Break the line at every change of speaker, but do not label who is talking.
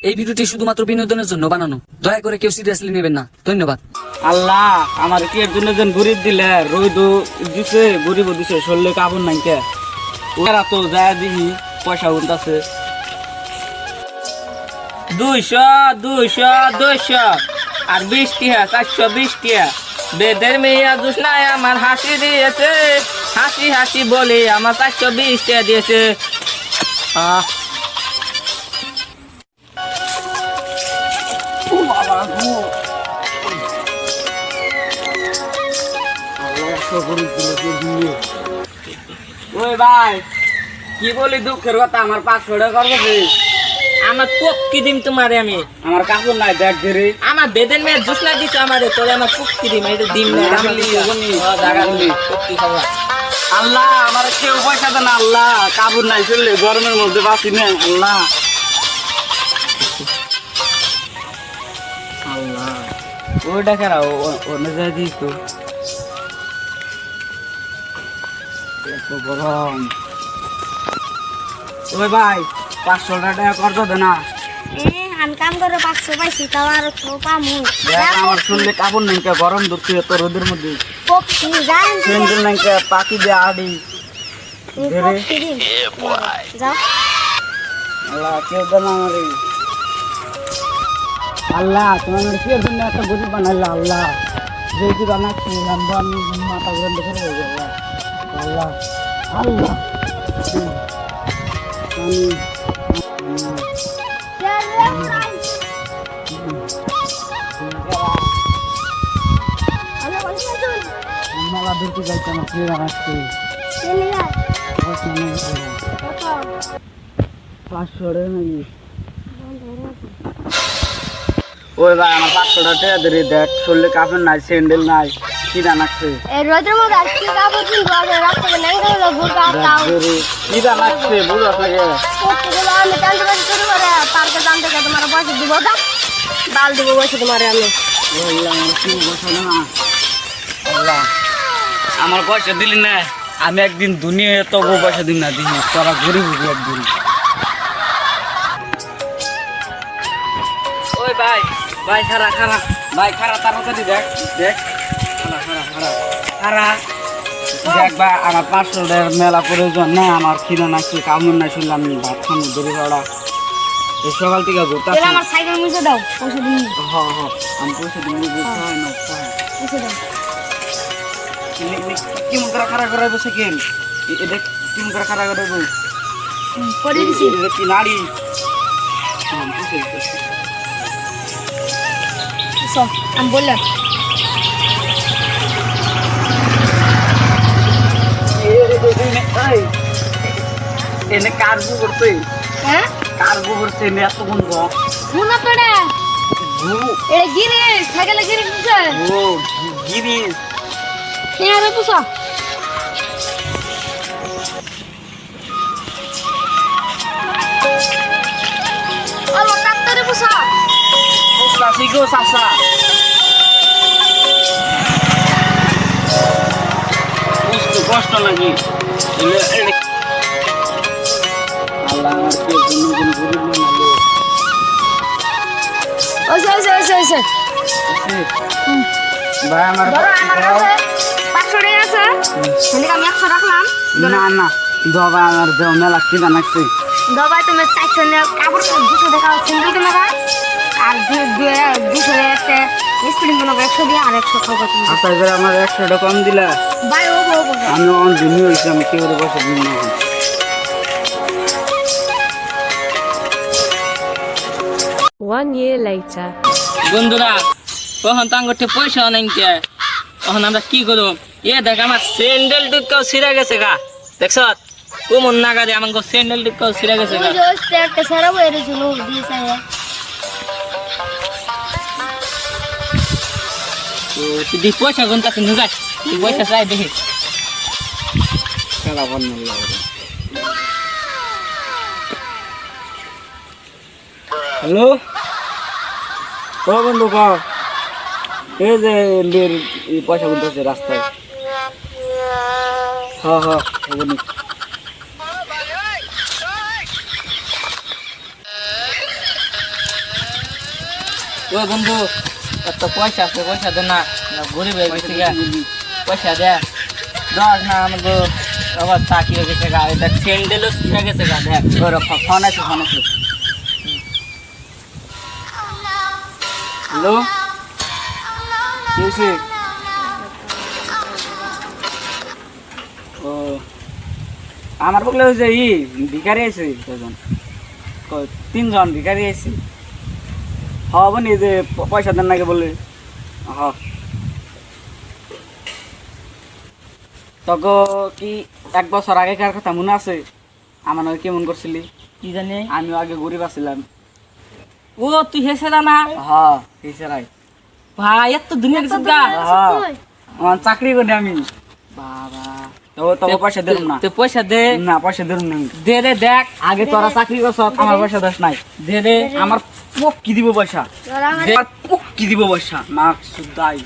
এই ভিডিওটি শুধুমাত্র বিনোদনের জন্য বানানো, দয়া করে কেউ সিরিয়াসলি নেবেন না। ধন্যবাদ।
আল্লাহ আমার কি এর জন্য গরিব দিলে রোদ দিছে গরিব দিছে শরীরে কাপড় নাই কে ওরা তো যায় দিহি পয়সা উনতাছে 200 আর 20 টিয়া 420 টিয়া বেদের মেয়া জুসনায় আমার হাসি দিয়েছে হাসি হাসি বলে আমার 420 টিয়া দিয়েছে ওই ভাই কি বলি দুঃখের কথা আমার 500 টাকা করবে আমার পক্কি দিম তোমারে আমি আমার কাপড় নাই দেখ ধরে আমার বেদেন মেয়ে জুস না দিছে আমারে তোরে আমার পক্কি দিম এটা দিম না আমার জায়গা দিলি পক্কি খাওয়া আল্লাহ আমার কেউ পয়সা দেন আল্লাহ কাপড় নাই চললে গরমের মধ্যে বাঁচি না আল্লাহ আল্লাহ ওইটা কেরা অন্য জায়গায় দিস তো এত গরম ওই ভাই 500 টাকা কর তো না
আমি কাম করে 500 পাইছি তাও আর পামু
আমার শুনলে কাপড় নাই কে গরম ধরছে এত রোদের মধ্যে
পক্ষী যান
স্যান্ডেল নাই কে পাখি দিয়ে আড়ি ধরে
যাও
আল্লাহ কেউ দেন আমারে আল্লাহ তোমার কি জন্য এত গরিব বানাইলা আল্লাহ যেহেতু বানাচ্ছি আমি মাথা ঘুরে দেখে হয়ে গেল আল্লাহ আল্লাহ মেলা দেখতে যাইতে আমার প্রিয় আসছে 500 টাকা নাকি ওই ভাই আমার 500 টাকা দিয়ে দেখ শরীরে কাপড় নাই স্যান্ডেল নাই কি জানাচ্ছে
এই রোদের মধ্যে আর কি কাপড় কিনবো আগে রাস্তায় নেঙ্গা হলো বুড়কা তাও
কি জানাচ্ছে বুঝো আপনাকে
পক্ষীগুলো আমি জানতে পারি শুরু করে পার্কে জানতে গিয়ে তোমার পয়সা দিব না ডাল দিব পয়সা তোমারে আমি
আল্লাহ আমার পয়সা দিলি না আমি একদিন দুনিয়া এত পয়সা দিন না দিই তোরা গরিব হবি একদিন ওই ভাই ভাই খারা খারা ভাই খারা তাড়াতাড়ি দেখ দেখ খারা খারা খারা খারা দেখ ভাই আমার 500 টাকার মেলা প্রয়োজন না আমার খিদা নাকি কামড় না শুনলাম আমি ভাত খানো দড়ি ভাড়া এই সকাল থেকে ঘুরতে
আমার সাইকেল মুছে দাও পয়সা দিন
হ্যাঁ হ্যাঁ আমি পয়সা দিব
মুছে দাও
কেমন করে খারা করাইবো সেকেন্ড এটা কেমন করে খারা করাইবো
করে দিছি
কি নাড়ি
আমি বললাম
এনে কার্গো করতে
হ্যাঁ
কার্গো করতে এনে এত বন্ধ
মুনা তোড়ে এ গিরে সাইকেলে গিরে দিছে
ও গিরি
এরে পুষা আলো ডাক্তারে পুষা
সাসি গো সাসা কষ্ট নাকি আল্লাহ আমার কে জন্য গরিব বানালো
ওই
ভাই আমার
ধরো আমার কাছে 500 টাকা আছে মানে আমি 100 রাখলাম
না না দবা আমার দেও মেলা কি জানাচ্ছি
দবাই তুমি 400 নিয়ে কাপড় 200 টাকা সিঙ্গেল তুমি ভাই আর 200 একটা স্প্রিং গুলো 100 দিয়ে আর 100 খাও তুমি
আচ্ছা এবার আমার 100 টাকা কম দিলা
ভাই ও
আমি অন দিনই হইছে আমি কেউ পয়সা দিন না
One year later.
বন্ধুরা কখন তাঙ্গতে পয়সা নাই কে তখন আমরা কি করব এ দেখ আমার স্যান্ডেল টুকাও ছিঁড়ে গেছে গা দেখছ কোমন নাগারে আমার স্যান্ডেল টুকাও ছিঁড়ে গেছে গা
ওই যে একটা সারা বইরে ছিল দিয়েছে
তো তুই পয়সা গুনতাছ নুজা তুই পয়সা চাই দেখি
খেলা বন্ধ হ্যালো ও বন্ধু কও এই যে পয়সা গুনতেছে রাস্তায় হ্যাঁ হ্যাঁ
ওই বন্ধু এত পয়সা আছে পয়সা দে না গরিব হয়ে গেছে গা পয়সা দে দশ না আমাকে অবস্থা কি হয়ে গেছে গা দেখ স্যান্ডেলও ছিঁড়ে গেছে গা দেখ
ফোন আছে হ্যালো কি হয়েছে ও আমার বললে হয়েছে ভিকারি আছে কজন তিনজন ভিকারি আছে হব নি যে পয়সা দেন নাকি বলে হ তক কি 1 বছর আগেকার কথা মনে আছে আমার নাকি কেমন করছিলি
কি জানি
আমিও আগে গরিব আছিলাম
ও তুই হেসেরা না
হ্যাঁ হিসেরাই
ভাই এত দুনিয়া গেছে গা
হ্যাঁ আমার চাকরি করি আমি বাবা তো পয়সা দেব না
তুই পয়সা দে
না পয়সা দেব না
দে রে দেখ
আগে তোরা চাকরি করছ আমার পয়সা দেশ নাই
দে রে
আমার পোক কি দিব পয়সা
তোরা আমার
আমার পোক কি দিব পয়সা মাক সুদাই